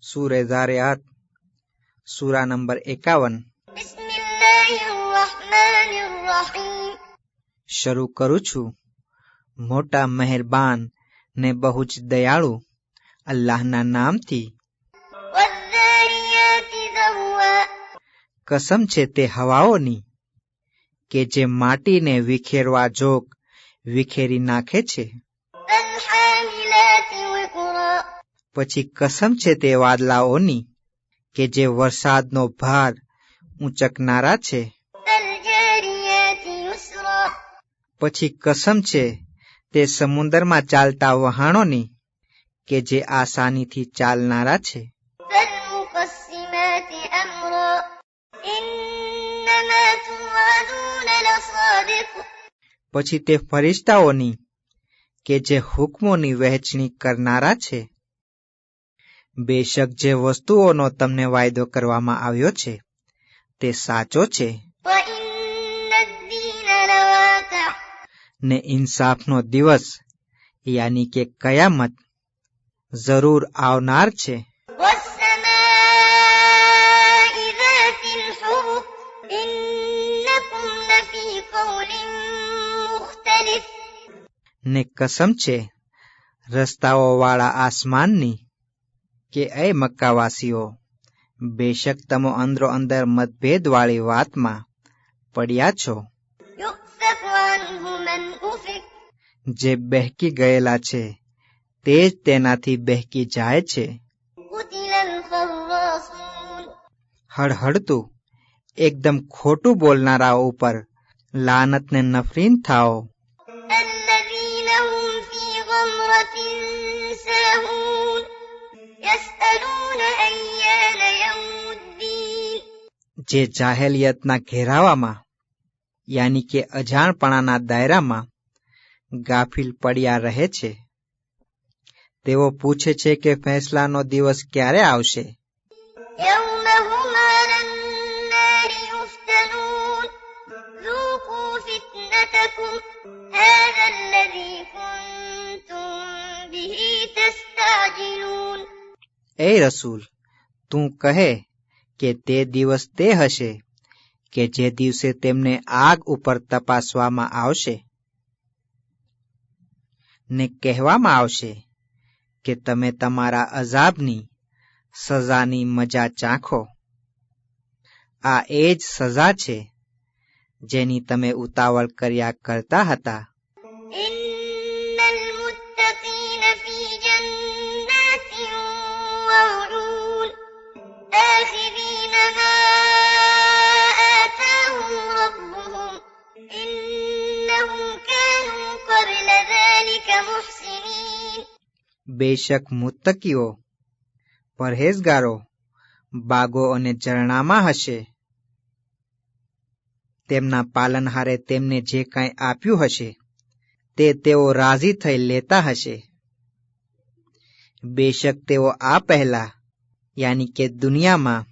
સૂરે ઝારિઆત સૂરા number 51. શરૂ કરું છું મોટા મહેરબાન ને બહુ જ દયાળુ અલ્લાહના નામથી. કસમ છે તે હવાઓની કે જે માટીને વિખેરવા જોગ વિખેરી નાખે છે. પછી કસમ છે તે વાદળાઓની કે જે વરસાદનો ભાર ઊંચકનારા છે. પછી કસમ છે તે સમુદ્રમાં ચાલતા વહાણોની કે જે આસાનીથી ચાલનારા છે. પછી તે ફરિશ્તાઓની કે જે હુકમોની વહેંચણી કરનારા છે. બેશક જે વસ્તુઓનો તમને વાયદો કરવામાં આવ્યો છે તે સાચો છે ને ઇન્સાફનો દિવસ યાની કે કયામત જરૂર આવનાર છે. ને કસમ છે રસ્તાઓ વાળા આસમાનની કે એ મક્કાવાસીઓ બેશક તમે અંદરો અંદર મતભેદ વાળી વાતમાં પડ્યા છો. જે બહેકી ગયેલા છે તે જ તેનાથી બહેકી જાય છે. હળહળતું એકદમ ખોટું બોલનારાઓ ઉપર લાનત ને નફરીન થાઓ. જે જાહેલિયતના ઘેરાવામાં યાની કે અજાણપણાના દાયરામાં ગાફિલ પડ્યા રહે છે. તેઓ પૂછે છે કે ફેંસલાનો દિવસ ક્યારે આવશે. એ રસૂલ, તું કહે કે તે દિવસ તે હશે કે જે દિવસે તેમને આગ ઉપર તપાસવામાં આવશે ને કહેવામાં આવશે કે તમે તમારા અઝાબની સજાની મજા ચાખો. આ એ જ સજા છે જેની તમે ઉતાવળ કર્યા કરતા હતા. બેશક મુત્તકીઓ પરહેઝગારો બાગો અને ઝરણામાં હશે. તેમના પાલનહારે તેમને જે કાંઈ આપ્યું હશે તે તેઓ રાજી થઈ લેતા હશે. બેશક તેઓ આ પહેલા યાની કે દુનિયામાં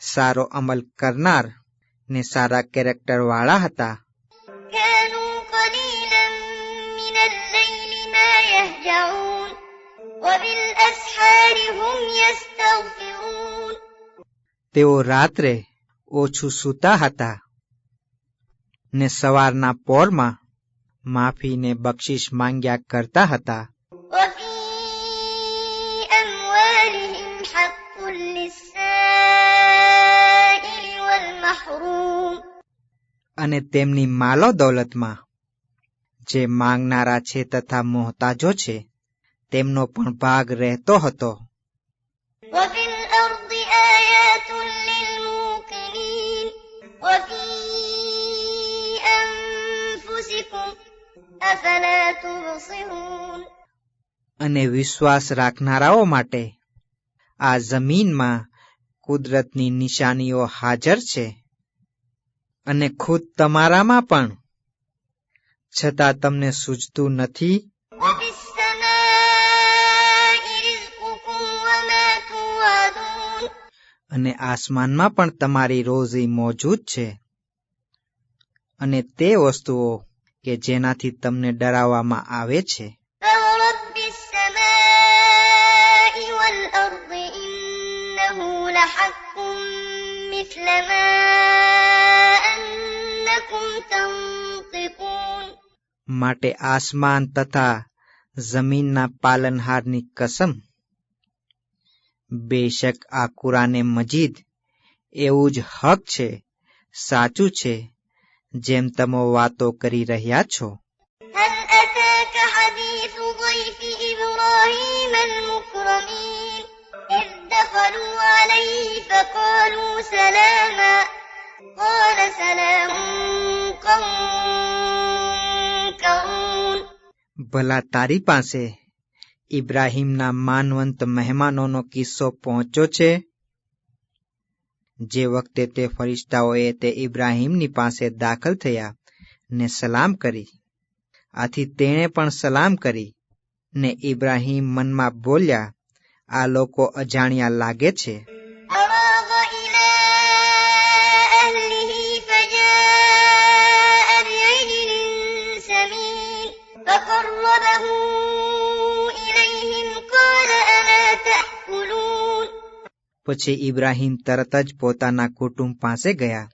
સારો અમલ કરનાર ને સારા કેરેક્ટર વાળા હતા. તેઓ રાત્રે ઓછું સૂતા હતા ને સવારના પોરમાં માફીને બક્ષિશ માંગ્યા કરતા હતા. અને તેમની માલો દૌલતમાં જે માંગનારા છે તથા મોહતાજો છે તેમનો પણ ભાગ રહેતો હતો. અને વિશ્વાસ રાખનારાઓ માટે આ જમીનમાં કુદરતની નિશાનીઓ હાજર છે અને ખુદ તમારામાં પણ, છતાં તમને સૂઝતું નથી. અને આસમાનમાં પણ તમારી રોઝી મોજૂદ છે અને તે વસ્તુઓ કે જેનાથી તમને ડરાવવામાં આવે છે. لحق مثل ما أنكم تنطقون. માટે આસમાન તથા જમીનના પાલનહારની કસમ, બેશક આ કુરાને મજીદ એવું જ હક છે, સાચું છે, જેમ તમે વાતો કરી રહ્યા છો. هل أتاك حديث ضيف إبراهيم المكرمين إذ دخلوا عليه فقالوا سلاما قال سلام قوم منكرون. ભલા તારી પાસે ઇબ્રાહીમના માનવંત મહેમાનોનો કિસ્સો પહોંચ્યો છે, જે વખતે તે ફરિશ્તાઓએ તે ઇબ્રાહીમની પાસે દાખલ થયા ને સલામ કરી. આથી તેણે પણ સલામ કરી ને ઇબ્રાહીમ મનમાં બોલ્યા, આ લોકો અજાણ્યા લાગે છે. فراغ إلى أهله فجاء بعجل سمين فقربه إليهم قال ألا تأكلون. પછી ઇબ્રાહીમ તરત જ પોતાના કુટુંબ પાસે ગયા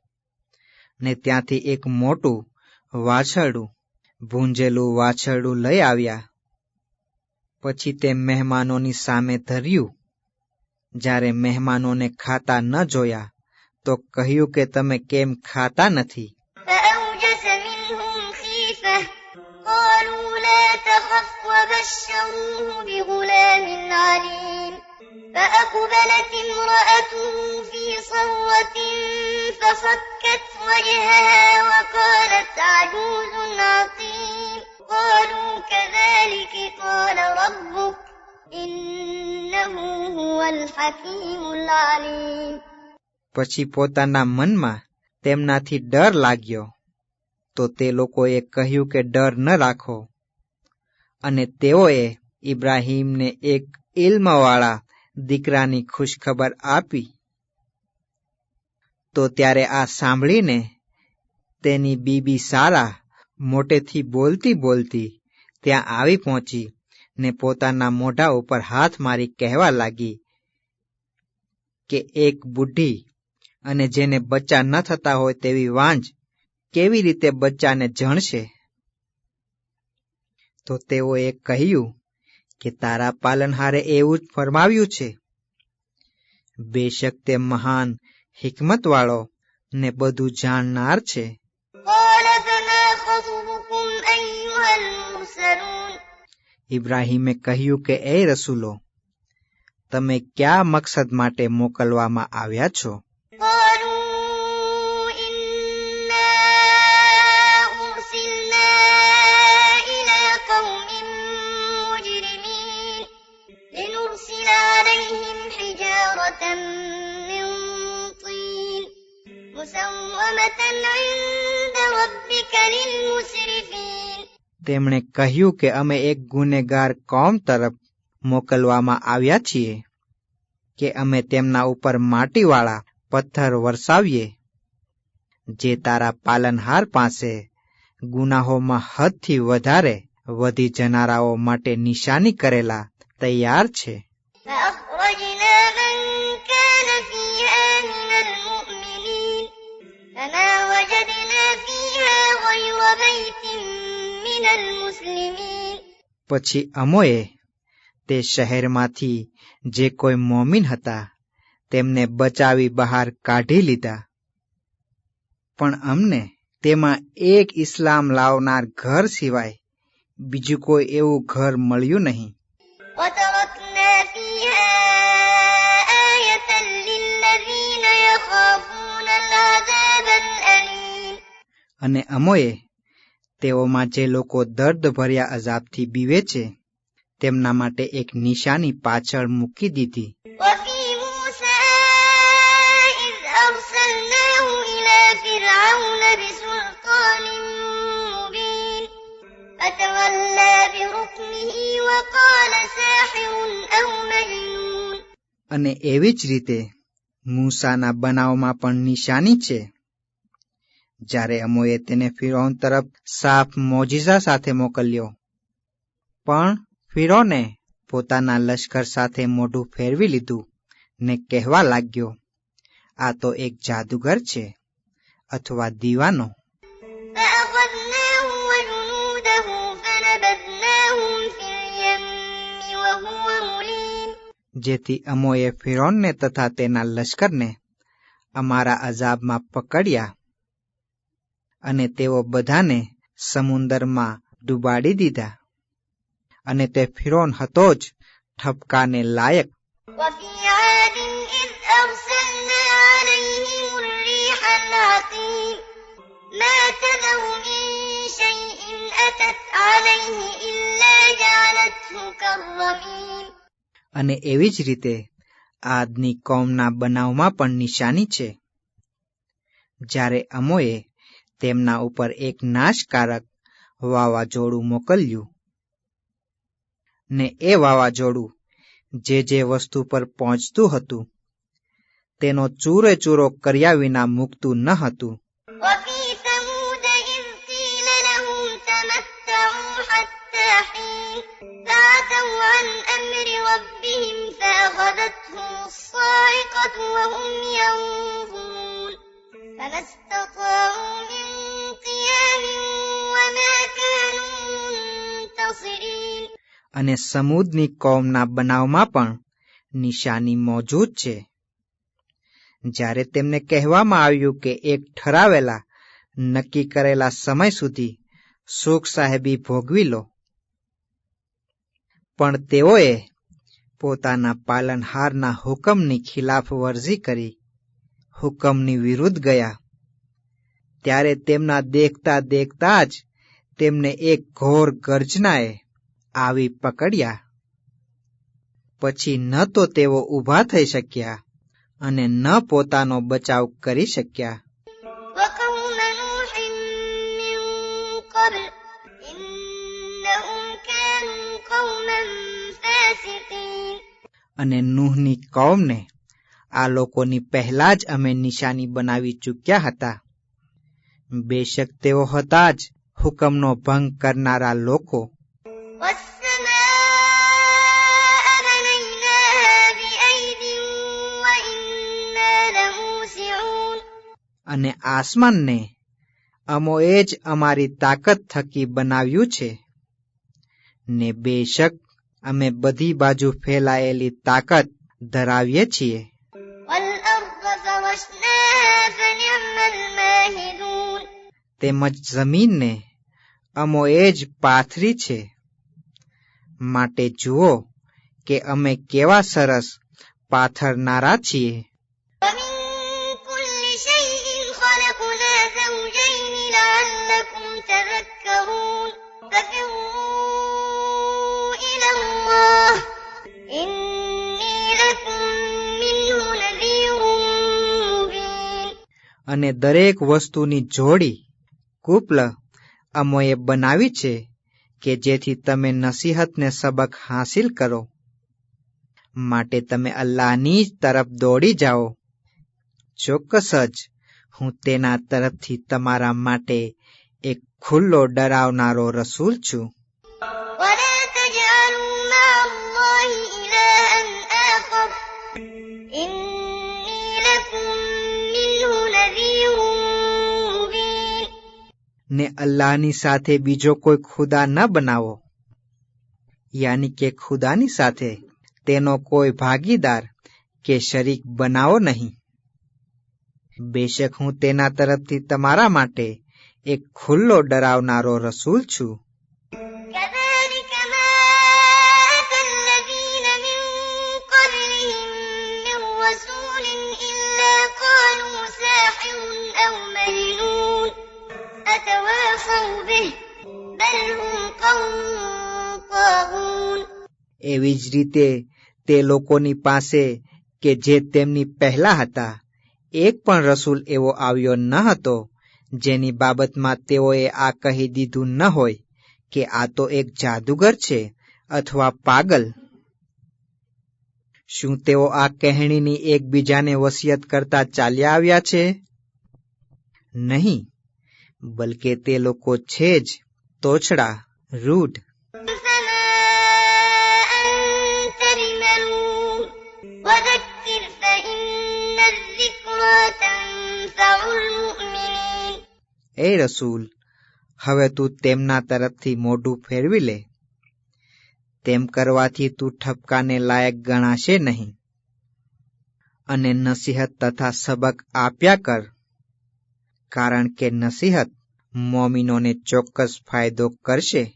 ને ત્યાંથી એક મોટું વાછરડું, ભૂંજેલું વાછરડું લઈ આવ્યા. પછી તે મહેમાનોની સામે ધર્યું. જ્યારે મહેમાનોને ખાતા ન જોયા તો કહ્યું કે તમે કેમ ખાતા નથી? فأوجس منهم خيفة قالوا لا تخف وبشروه بغلام عليم. فأقبلت امرأته في صرة فصكت وجهها وقالت عجوز عقيم. قالوا كذلك قال ربك إنه هو الحكيم العليم. પછી પોતાના મનમાં તેમનાથી ડર લાગ્યો તો તે લોકોએ કહ્યું કે ડર ન રાખો. અને તેઓએ ઇબ્રાહીમને એક ઇલ્મવાળા દીકરાની ખુશખબર આપી. તો ત્યારે આ સાંભળીને તેની બીબી સારા મોટેથી બોલતી બોલતી ત્યાં આવી પહોંચી ને પોતાના મોઢા ઉપર હાથ મારી કહેવા લાગી કે એક બુઢી અને જેને બચ્ચા ન થતા હોય તેવી વાંજ કેવી રીતે બચ્ચાને જણશે? તો તેઓએ કહ્યું કે તારા પાલનહારે એવું જ ફરમાવ્યું છે. બેશક તે મહાન હિકમતવાળો ને બધું જાણનાર છે. قال فما خطبكم أيها المرسلون. ઇબ્રાહીમે કહ્યું કે એ રસૂલો, તમે કયા મકસદ માટે મોકલવામાં આવ્યા છો? قالوا إنا أرسلنا إلى قوم مجرمين لنرسل عليهم حجارة من طين مسومة عند ربك للمسرفين. તેમણે કહ્યું કે અમે એક ગુનેગાર કોમ તરફ મોકલવામાં આવ્યા છીએ કે અમે તેમના ઉપર માટીવાળા પથ્થર વરસાવીએ, જે તારા પાલનહાર પાસે ગુનાહોમાં હદથી વધારે વધી જનારાઓ માટે નિશાની કરેલા તૈયાર છે. فأخرجنا من كان فيها من المؤمنين فما وجدنا فيها غير بيت من المسلمين. પછી અમોએ તે શહેરમાંથી જે કોઈ મોમીન હતા તેમને બચાવી બહાર કાઢી લીધા, પણ અમને તેમાં એક ઇસ્લામ લાવનાર ઘર સિવાય બીજું કોઈ એવું ઘર મળ્યું નહીં. وتركنا فيها آية للذين يخافون العذاب الأليم. અને અમોએ તેઓમાં જે લોકો દર્દ ભર્યા અજાબથી બીવે છે તેમના માટે એક નિશાની પાછળ મૂકી દીધી. وفي موسى إذ أرسلناه إلى فرعون بسلطان مبين فتولى بركنه وقال ساحر أو مجنون. અને એવી જ રીતે મૂસાના બનાવમાં પણ નિશાની છે. જ્યારે અમોએ તેને ફિરૌન તરફ સાફ મોજીઝા સાથે મોકલ્યો, પણ ફિરૌને પોતાના લશ્કર સાથે મોઢું ફેરવી લીધું ને કહેવા લાગ્યો, આ તો એક જાદુગર છે અથવા દીવાનો. فأخذناه وجنوده فنبذناهم في اليم وهو مليم. જેથી અમોએ ફિરૌનને તથા તેના લશ્કરને અમારા અજાબમાં પકડ્યા અને તેઓ બધાને સમુદ્રમાં ડૂબાડી દીધા, અને તે ફિરૌન હતો જ ઠપકાને લાયક. وفي عاد إذ أرسلنا عليهم الريح العقيم ما تذر من شيء أتت عليه إلا جعلته كالرميم. અને એવી જ રીતે આદની કોમના બનાવમાં પણ નિશાની છે. જ્યારે અમોએ તેમના ઉપર એક નાશકારક વાવાઝોડું મોકલ્યું, ને એ વાવાઝોડું જે વસ્તુ પર પહોંચતું હતું તેનો ચૂરે ચૂરો કર્યા વિના મૂકતું ન હતું. وفي ثمود إذ قيل لهم تمتعوا حتى حين فعتوا عن أمر ربهم فأخذتهم الصاعقة وهم ينظرون فما استطاعوا من قيام وما كانوا منتصرين. અને સમૂદની કોમના બનાવમાં પણ નિશાની મોજૂદ છે. જ્યારે તેમને કહેવામાં આવ્યું કે એક ઠરાવેલા નક્કી કરેલા સમય સુધી સુખ સાહેબી ભોગવી લો, પણ તેઓએ પોતાના પાલનહારના હુકમની ખિલાફ વર્જી કરી હુકમની વિરુદ્ધ ગયા, ત્યારે તેમના દેખતા દેખતા જ તેમને એક ઘોર ગર્જનાએ આવી પકડ્યા. પછી ન તો તેઓ ઊભા થઈ શક્યા અને ન પોતાનો બચાવ કરી શક્યા. وقوم نوح من قبل إنهم كانوا قوما فاسقين. અને નૂહની કૌમને આ લોકોની પહેલા જ અમે નિશાની બનાવી ચૂક્યા હતા. બેશક તેઓ હતા જ હુકમનો ભંગ કરનારા લોકો. والسماء بنيناها بأيد وإنا لموسعون. અને આસમાનને અમોએ જ અમારી તાકાત થકી બનાવ્યું છે, ને બેશક અમે બધી બાજુ ફેલાયેલી તાકાત ધરાવીએ છીએ. والأرض فرشناها فنعم الماهدون. તેમજ જમીનને અમોએ જ પાથરી છે, માટે જુઓ કે અમે કેવા સરસ પાથરનારા છીએ. ومن كل شيء خلقنا زوجين لعلكم تذكرون. ففروا إلى الله إني لكم منه نذير مبين. અને દરેક વસ્તુની જોડી કુપલ અમોએ બનાવી છે કે જેથી તમે નસીહતને સબક હાંસિલ કરો. માટે તમે અલ્લાહની જ તરફ દોડી જાઓ. ચોક્કસ જ હું તેના તરફથી તમારા માટે એક ખુલ્લો ડરાવનારો રસૂલ છું. ولا تجعلوا مع الله إلها آخر إني لكم منه نذير مبين. ને અલ્લાહની સાથે બીજો કોઈ ખુદા ન બનાવો, યાની કે ખુદાની સાથે તેનો કોઈ ભાગીદાર કે શરીક બનાવો નહીં. બેશક હું તેના તરફથી તમારા માટે એક ખુલ્લો ડરાવનારો રસૂલ છું. كذلك ما أتى الذين من قبلهم من رسول إلا قالوا ساحر أو مجنون أتواصوا به بل هم قوم طاغون. એવી જ રીતે તે લોકોની પાસે કે જે તેમની પહેલા હતા એક પણ રસૂલ એવો આવ્યો ન હતો જેની બાબતમાં તેઓએ આ કહી દીધું ન હોય કે આ તો એક જાદુગર છે અથવા પાગલ. શું તેઓ આ કહેણીની એકબીજાને વસિયત કરતા ચાલ્યા આવ્યા છે? નહીં, બલકે તે લોકો છે જ તોછડા, રૂઢ. فما أنت بملوم وذكر الذِّكْرَىٰ تَنفَعُ الْمُؤْمِنِينَ એ રસૂલ, હવે તું તેમના તરફથી મોઢું ફેરવી લે. તેમ કરવાથી તું ઠપકાને લાયક ગણાશે નહીં. અને નસીહત તથા સબક આપ્યા કર, કારણ કે નસીહત મોમીનોને ચોક્કસ ફાયદો કરશે.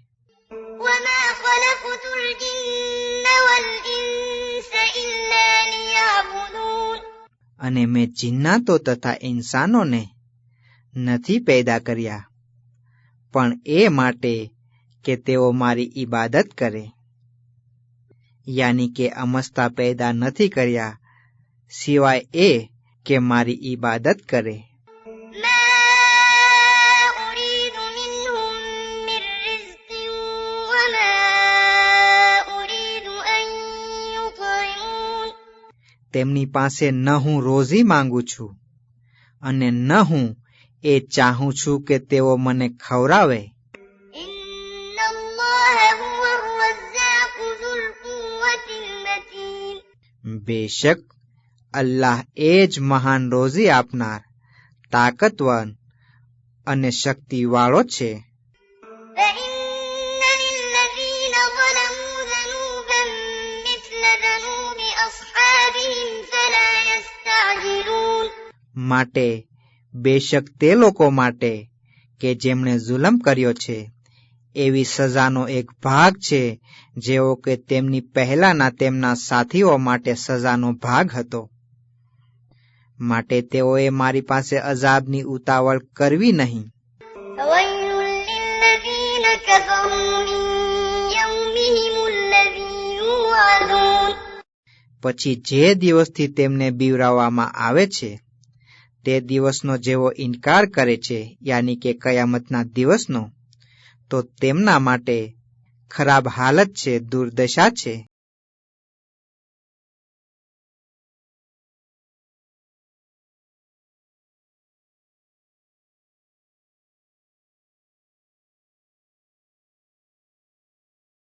وَمَا خَلَقْتُ الْجِنَّ وَالْإِنسَ إِلَّا لِيَعْبُدُونِ અને મેં જિન્નાતો તથા ઇન્સાનોને નથી પેદા કર્યા, પણ એ માટે કે તેઓ મારી ઈબાદત કરે. યાની કે અમસ્તા પેદા નથી કર્યા સિવાય એ કે મારી ઈબાદત કરે. مَا أُرِيدُ مِنْهُم مِّن رِّزْقٍ وَمَا أُرِيدُ أَن يُطْعِمُونِ તેમની પાસે ન હું રોઝી માંગુ છું અને ન હું એ ચાહું છું કે તેઓ મને ખવરાવે. إِنَّ اللَّهَ هُوَ الرَّزَّاقُ ذُو الْقُوَّةِ الْمَتِينُ બેશક અલ્લાહ એ જ મહાન રોઝી આપનાર, તાકતવર અને શક્તિવાળો છે. فَإِنَّ لِلَّذِينَ ظَلَمُوا ذَنُوبًا مِّثْلَ ذَنُوبِ أَصْحَابِهِمْ فَلَا يَسْتَعْجِلُونَ માટે બેશક તે લોકો માટે કે જેમણે જુલમ કર્યો છે એવી સજાનો એક ભાગ છે, જેવો કે તેમની પહેલાના તેમના સાથીઓ માટે સજાનો ભાગ હતો. માટે તેઓએ મારી પાસે અજાબની ઉતાવળ કરવી નહીં. فَوَيْلٌ لِّلَّذِينَ كَفَرُوا مِن يَوْمِهِمُ الَّذِي يُوعَدُونَ પછી જે દિવસથી તેમને બીવરાવવામાં આવે છે તે દિવસનો જેવો ઇનકાર કરે છે, યાની કે કયામતના દિવસનો, તો તેમના માટે ખરાબ હાલત છે, દુર્દશા છે.